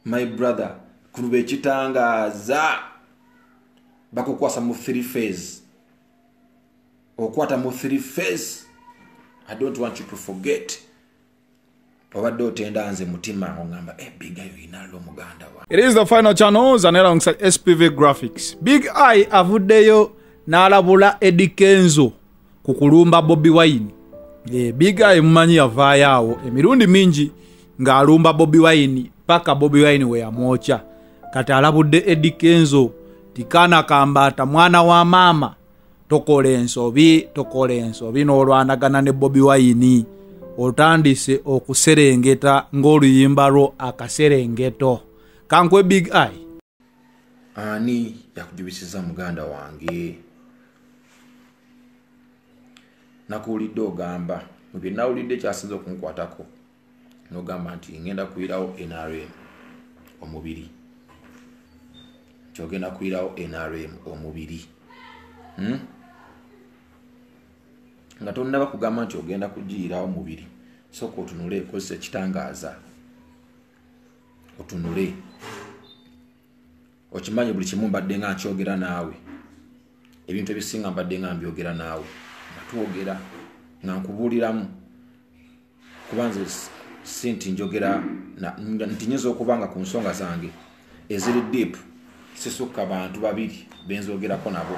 my brother, kurube chitangaza bakukwasa mu 3 phase. Okwata mu 3 phase. I don't want you to forget. It is the final channels and alongside SPV Graphics. Big Eye avuddeyo n'alabula Kenzo kukulumba Bobi Wine. Big Eye mumanyi yavaayo awo emirundi mingi ng'alumba Bobi Wine paka Bobi Wine we yamwocha. Kati alabudde Kenzo tikana kambata mwana wa mama tokola ensobi n'olwanagana ne Bobi Wine. Otandise okuserengeta ng'oluyimba lwo akaserengeto. Kankwe Big Eye. Ani yakujubisiza muganda wange. Nakuwulidde ogamba bye nawulidde kyasinze okunkwatako n'ogamba nti ngenda kuyirawo NRM omubiri. Kyogenda kuyirawo NRM omubiri. Nga tonnaba kugamba nti ogenda kugiyirawo mubiri. Sooka otunule kozesa ekitangaza. Otunule. Okimanyi buli kimu mbadde nga nkyogera naawe. Ebintu ebisinga mbadde nga mbyogera naawe. Nga twogera nga nkubuuliramu. Kubanze si nti njogera nti nyinza okubanga ku nsonga zange eziri deep sisukka bantu babiri benzogerako nabo.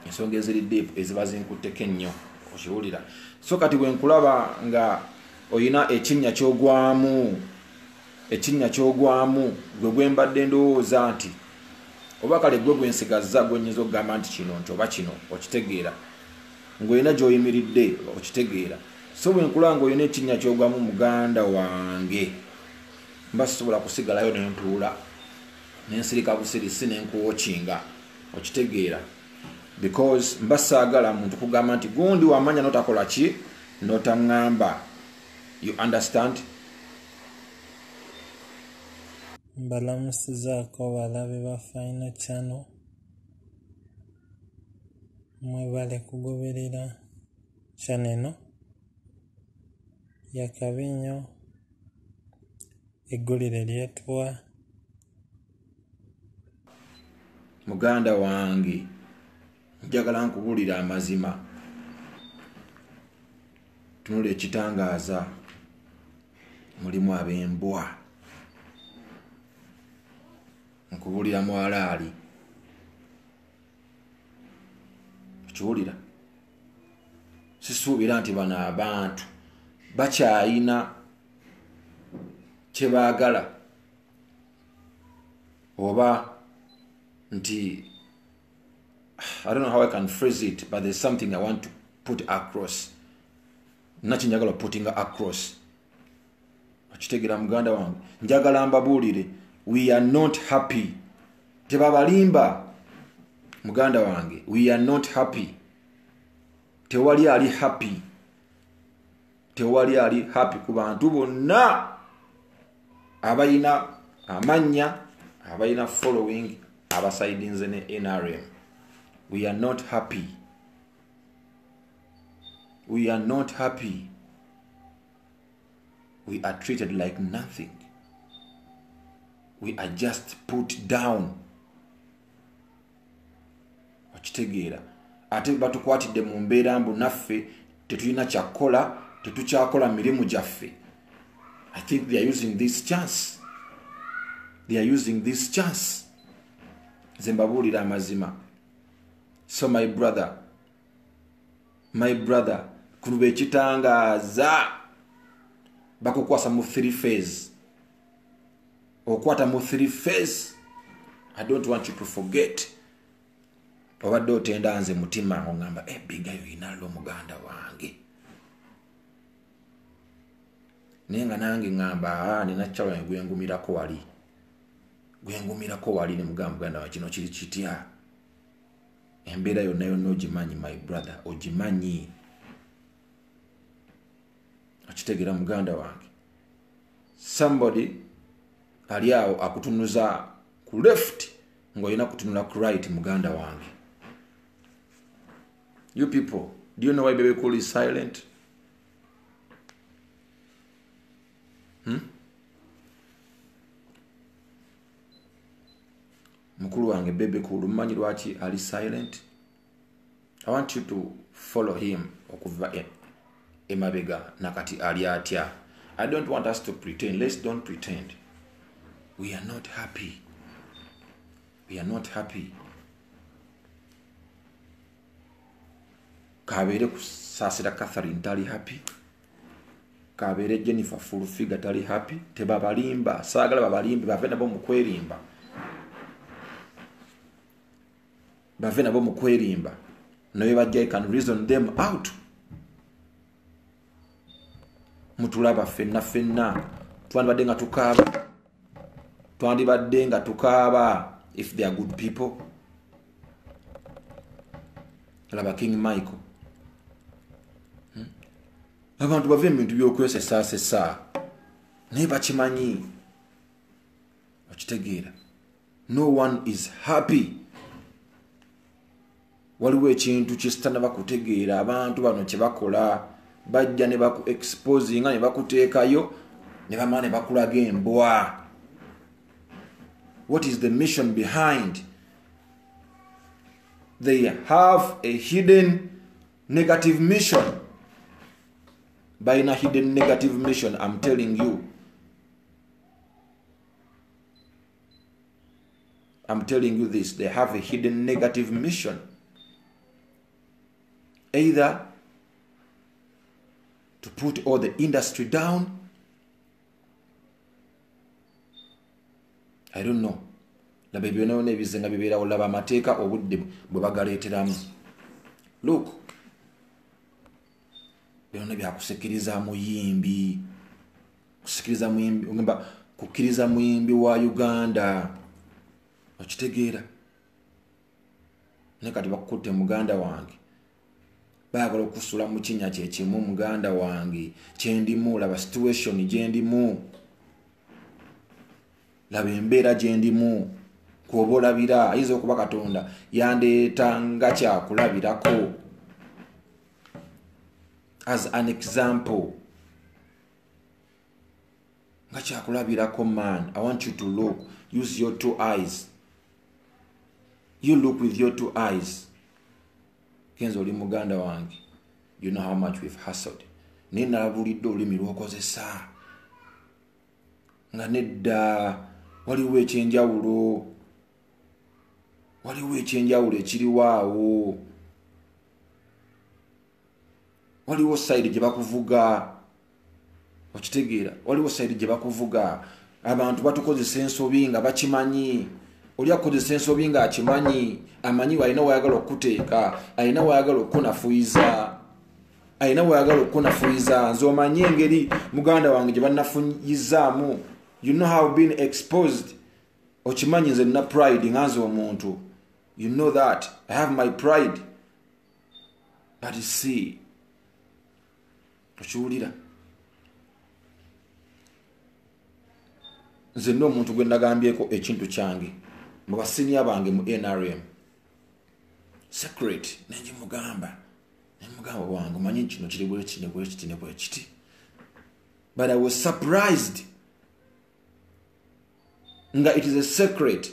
Ensonga eziri deep eziba zinkutteko ennyo. Oshiwulira. So kati bwe nkulaba nga oyina ekinnya kyogwamu gwe gwembadde ndowooza nti oba kale gwe gwensigazza gwenyinza okugamba nti kino nti oba kino okitegeera ng'olina gy'oyimiridde okitegeera. So bwe nkulaba ng'olina ekinnya kyogwamu muganda wange mba sisobola kusigalayo n'entuula n'ensirika busirisi n'enkuwokinga okitegeera. Because mba saagala muntu kugamba nti gundi wamanya notakola ki notangamba. You understand? Mbalamusizaako balabe ba Final Channel. Mwebale kugoberera channel eno ya Kabinyo eggulire lyetwa muganda wange. Njagala nkubuulira amazima. Tunula ekitangaza. Mulimu ab'embwa. Nkubuulira mwalaali. Kiwulira. Sisuubira nti bano abantu bakyayina kye baagala oba nti I don't know how I can phrase it, but there's something I want to put across. Nachi njagala putting across. Okitegera muganda wange. Njagala mbabuulire. We are not happy. Tebabalimba. Muganda wange. We are not happy. Tewali ali happy. Tewali ali happy ku bantu bonna abayina amanya, abayina following, abasidinze ne NRM. We are not happy. We are not happy. We are treated like nothing. We are just put down. Okitegeera. Ate batukwatidde mu mbeera mbu naffe tetulina kyakola, tetukyakola mirimu gyaffe. I think they are using this chance. They are using this chance. Zembabuulira amazima. So my brother, kurube chitangaza bakukwasa mu 3 phase. Okwata mu 3 phase. I don't want you to forget. Obadde otenda nze mutima ngamba Big Eye inalo muganda wange. Nenga nange ngamba nina kyawa gwengumirako wali. Gwengumirako wali ne muganda wa kino kiri kitya. Embeera yonna yonna ogimanyi my brother, ogimanyi. Okitegeera muganda wange. Somebody ali awo akutunuza ku left ng'olina kutunula ku right muganda wange. You people, do you know why Baby Cool is silent? mukulu wange bebe kulu mmanyi lwaki ali silent. I want you to follow him okuva emabega nakati ali atya. I don't want us to pretend. Let's don't pretend. We are not happy. We are not happy. Kabere kusasira Catherine tali happy. Kabere Jennifer full figure tali happy. Tebabalimba sagala babalimba bavena bo mukwerimba. Bavena bo mukwerimba. No you can reason them out. Mutulaba fenna twandibaddenga tukaba. Twandibaddenga tukaba if they are good people. Laba King Michael. Abantu bave ebintu byokwesesa naye bakimanyi okitegeera. No one is happy. Waliwo ekintu kisitana bakutegeera abantu bano kye bakola bajja ne baku exposing ne bakuteekayo ne bamala ne bakulaga embwa. What is the mission behind? They have a hidden negative mission. By a hidden negative mission, I'm telling you. I'm telling you this. They have a hidden negative mission. Either to put all the industry down. I don't know. La baby no nebizenga bibera olaba mateeka obudde bwe bagaleeteramu. Look. Byonna byakusikiriza muyimbi. Kusikiriza muyimbi, ngamba kukiriza muyimbi wa Uganda. Okitegeera. Ne kati bakutte muganda wange. Bayagala okusula mu kinnya kye kimu muganda wange. Kyendimu laba situation gyendimu. Laba embeera gyendimu. Kuobolabira ayinza okuba Katonda yandeeta nga kyakulabirako. As an example. Nga kyakulabirako man. I want you to look. Use your two eyes. You look with your two eyes. Kenzo oli muganda wange. You know how much we've hustled. Nina nalabulidde olulimi lw'okozesa. Nga nedda waliwo ekyenjawulo. Waliwo ekyenjawulo ekiriwaawo. Waliwo side gye bakuvuga. Okitegeera. Waliwo side gye bakuvuga. Abantu batukozesa ensobi nga bakimanyi. Oli akozesa ensobi nga akimanyi. Amanyi alina wayagala okuteeka. Alina wayagala okunafuyiza. Alina wayagala okunafuyiza. Nze omanyi engeri muganda wange gye bannafuyizaamu. You know how being exposed. Okimanyi nze nina pride nganze omuntu. You know that. I have my pride. But you see. Okiwulira. Nze nno omuntu gwe nagambyeko ekintu kyange. Mu basiniya bange mu NRM. Secret. Nenje mugamba. Nemugamba wange manyi kino kiri bwe kiti. But I was surprised. Nga it is a secret.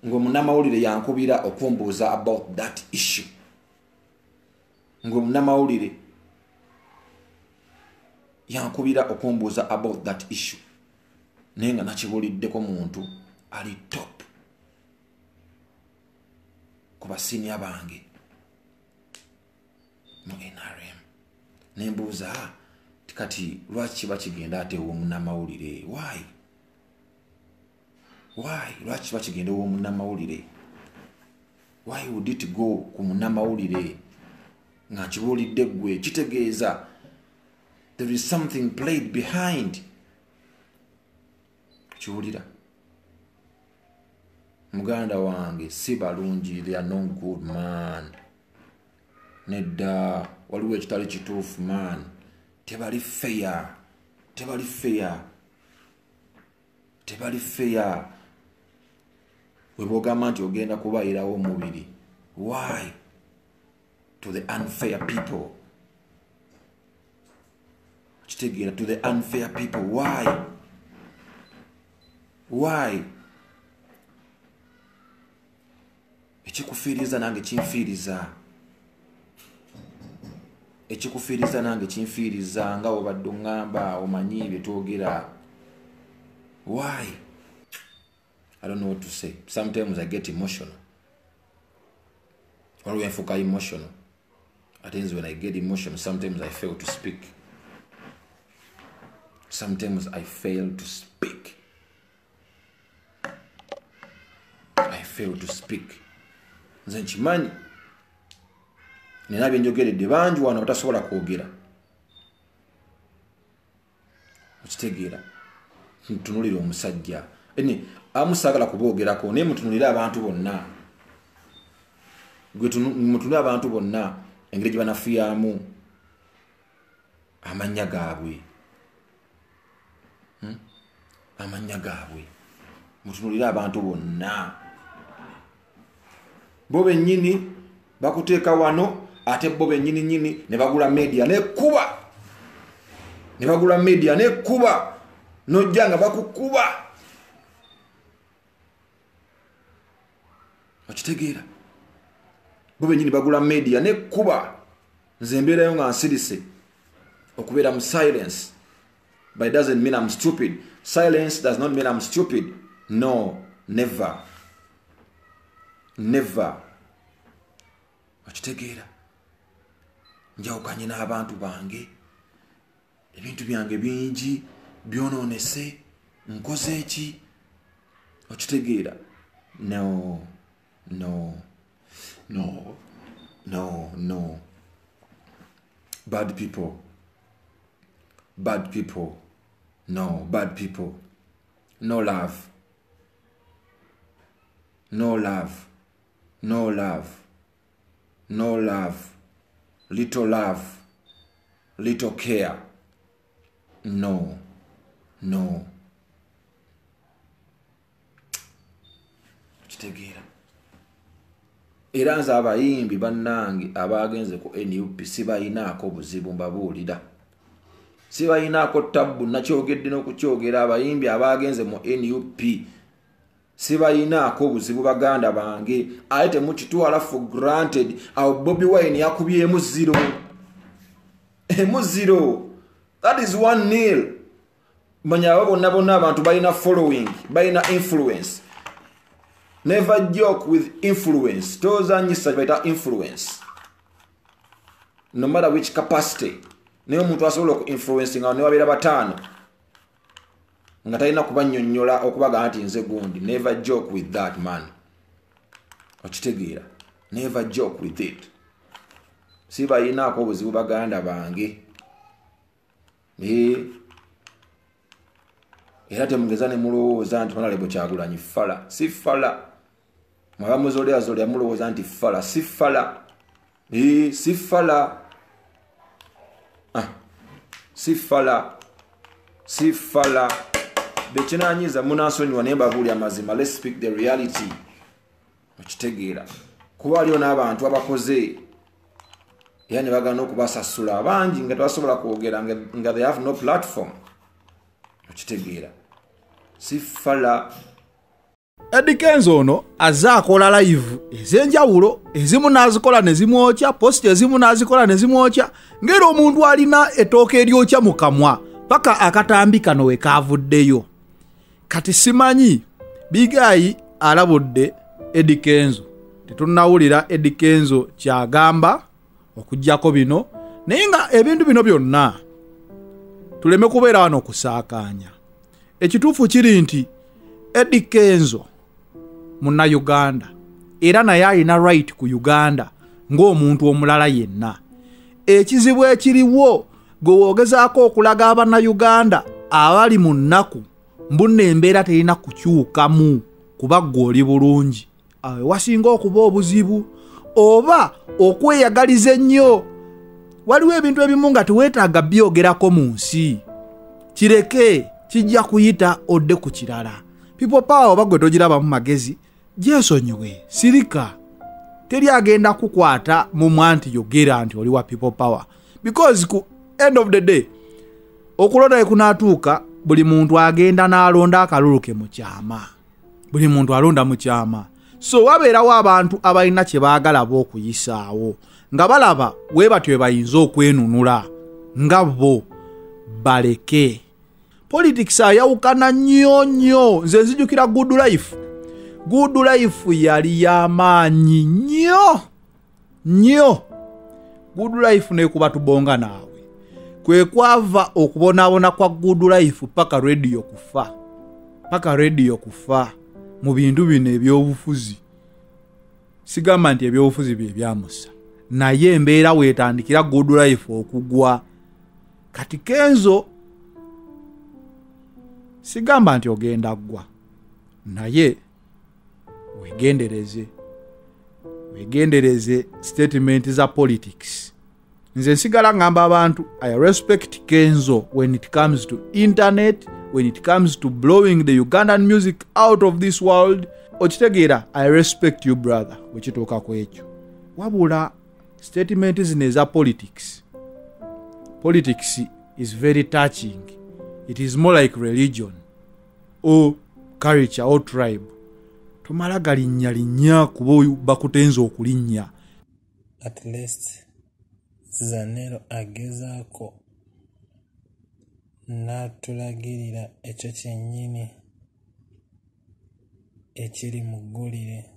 Ngo munamawulire yankubira okumbuuza about that issue. Ngo munamawulire yankubira okumbuuza about that issue. Nenga nakibuliddeko muntu ali top. Kuba senior bange mu NRM. Nembuuza tikati lwaki bakigenda ate wo munamawulire? Why? Lwaki bakigenda wo munamawulire? Why would it go ku munamawulire? Nga kibulidde gwe kitegeeza there is something played behind. Kiwulira. Muganda wange si balungi, they are no good man. Nedda waliwo ekitali kituufu man. Tebali fair. Webogamba nti ogenda kubayirawo omubiri. Why? To the unfair people. Kitegeera, to the unfair people. Why? ekikufiiriza nange kinfiiriza ekikufiiriza nange kinfiiriza nga obadde oŋŋamba omanyi bye twogera. Why? I don't know what to say. Sometimes I get emotional. Or when I feel emotional. At times when I get emotional, sometimes I fail to speak. Sometimes I fail to speak. I fail to speak. Nze nkimanyi nina bye njogeredde bangi wano batasobola kwogera. Okitegeera ntunulira omusajja amusaagala kuboogerako naye mutunulire abantu bonna. Mutunulire abantu bonna engeri gye banafuyamu amannya gaabwe. Amannya gaabwe mutunulire abantu bonna. Bo bennyini bakuteeka wano ate bo bennyini ne bagula media nekuba. Ne bagula media nekuba. Nojja nga bakukuba. Okitegeera bo bennyini bagula media nekuba. Nze mbeerayo nga nsirise okubeera mu silence. But it doesn't mean I'm stupid. Silence does not mean I'm stupid. No, never. Never. Okitegeera njawukanye n'abantu bange, ebintu byange bingi byonoonese, nkoze eki? Okitegeera? No. Bad people. No, bad people. No love. Little love. Little care. No. Kitegeera. Era nze abayimbi bannange abagenze ku NUP sibayinaako buzibu mbabuulira. Sibayinaako tabbu nakyogedde n'okukyogera abayimbi abagenze mu NUP. Sibayinaako buzibu baganda bange. Ate temukitwala for granted. Awo Bobi Wine yakubyemu 0. That is 1-0. Manya abo bonna abantu balina following, balina influence. Never joke with influence. Tozanyisa baita influence. No matter which capacity. Niyo muntu asobola ku influence nga ne wabira batano. Nga talina kubanyonnyola okubaga nti nze gundi. Never joke with that man. Okitegeera. Never joke with it. Siba yinaako obuzibu baganda bange. Era temugezane mulowooza nti Honorable Kyagulanyi fala. Si fala. Mwaba muzolya mulowooza nti fala. Si fala. Si fala. Si fala. Bekinanyiza munasonyiwa naye mbabuulya amazima. Let's speak the reality. Okitegeera. Kuba waliwo n'abantu abakoze yani bagana okubasasula abangi nga tebasobola kwogera nga they have no platform. Okitegeera. Si fala. Eddie Kenzo ono azaakola live ez'enjawulo, ezimu n'azikola ne zimwokya, post ezimu n'azikola ne zimwokya, ng'era omuntu alina ettooke eryokya mu kamwa paka akatambi kano we kaavuddeyo. Kati simanyi bigayi alabudde Eddie Kenzo. Tetunnawulira Eddie Kenzo kyagamba okujjako bino, naye nga ebintu bino byonna tuleme kubeera wano okusaakaanya. Ekituufu kiri nti Eddie Kenzo Munna-Uganda, era naye alina right ku Uganda ng'omuntu omulala yenna. Ekizibu ekiriwo gwe woogezaako okulaga Abanna-Uganda abali mu nnaku mbunna embeera terina kukyukamu kuba ggwe oli bulungi. Wasinga okuba obuzibu oba okweyagaliza ennyo. Waliwo ebintu ebimu nga teweetaaga byogerako mu nsi. Kireke kijja kuyita odde ku kirala. People power oba gwe togirabamu magezi, gyesonyiwe, sirika. Teri agenda kukwata mu mwanti yogera nti oli wa people power. Because ku end of the day, okulonda ekunaatuuka buli muntu agenda n'alonda akalulu ke mu kyama. Buli muntu alonda mu kyama. So wabeerawo abantu abalina kye baagala okuyisaawo nga balaba bwe batyo bayinza okwenunula nga bo baleke. Politics ayawukana nnyo. Nze nzijukira Good Life. Good Life yali y'amaanyi nnyo. Good Life nekuba tubonga naawe. Kwe kwava okubonaabona kwa Good Life paka radio kufa mu bintu bino ebyobufuzi. Sigamba nti ebyobufuzi bye byamusa, naye embeera weetandikira Good Life okugwa. Kati Kenzo sigamba nti ogenda gwa, naye wegendereze statement za politics. Nze nsigala ngamba abantu, I respect Kenzo when it comes to internet, when it comes to blowing the Ugandan music out of this world. Okitegeera, I respect you brother wekituuka ku ekyo. Wabula statement zino eza politics is very touching. It is more like religion or culture or tribe. Tomala galinnya kuba bakutenza okulinnya. At least Zanero agezaako n'atulagirira ekyo kyennyini ekiri mu ggulire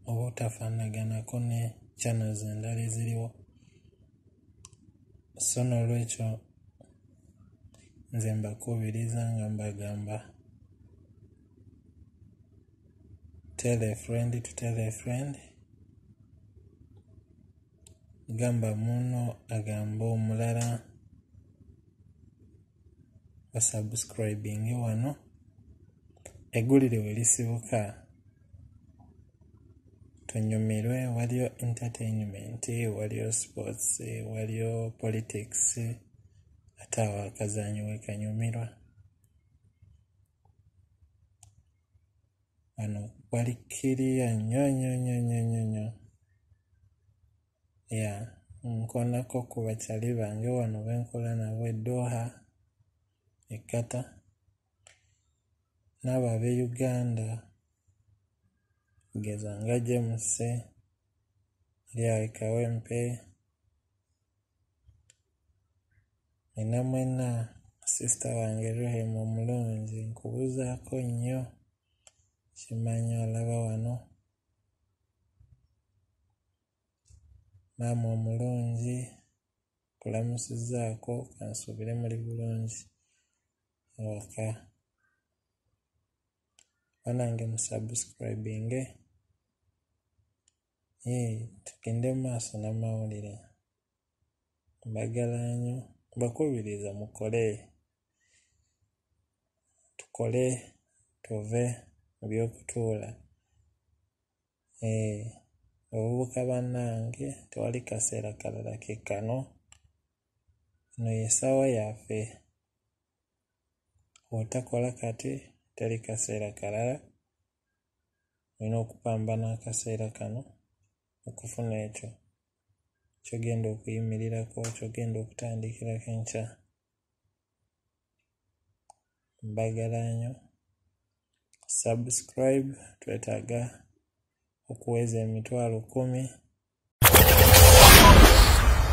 obutafaanaganako ne channels endala eziriwo. So n'olwekyo nze mbakubiriza nga mbagamba, tell a friend to tell a friend. Gamba muno agamba omulala basubscribing wano. Eggulire we lisibuka tunyumirwe. Waliyo entertainment, waliyo sports, waliyo politics, ate awo akazanyo wekanyumirwa. Wano walikiriya nnyo. Nkonako ku bakyali bange wano benkola nabo Doha, Ekata, n'abo ab'e Uganda geza nga James lya Kawempe, mwena sister wange Rehema omulungi nkubuzaako nnyo, kimanyi olaba wano. Maama omulungi kulamusizaako, kansuubire muli bulungi ewaka. Banange musubscribing. Tugende mu maaso n'amawulire. Mbagala nnyo, mbakubiriza tukole tuve mu by'okutuula. Obubuka bannange tewali kaseera kalala ke kano. Eno y'essaawa yaffe. Bw'otakola kati teri kaseera kalala. Olina okupambana akaseera kano okufuna ekyo kyogenda okuyimirirako, kyogenda okutandikirako enkya. Mbagala nnyo. Subscribe, twetaaga okuweza 10,000.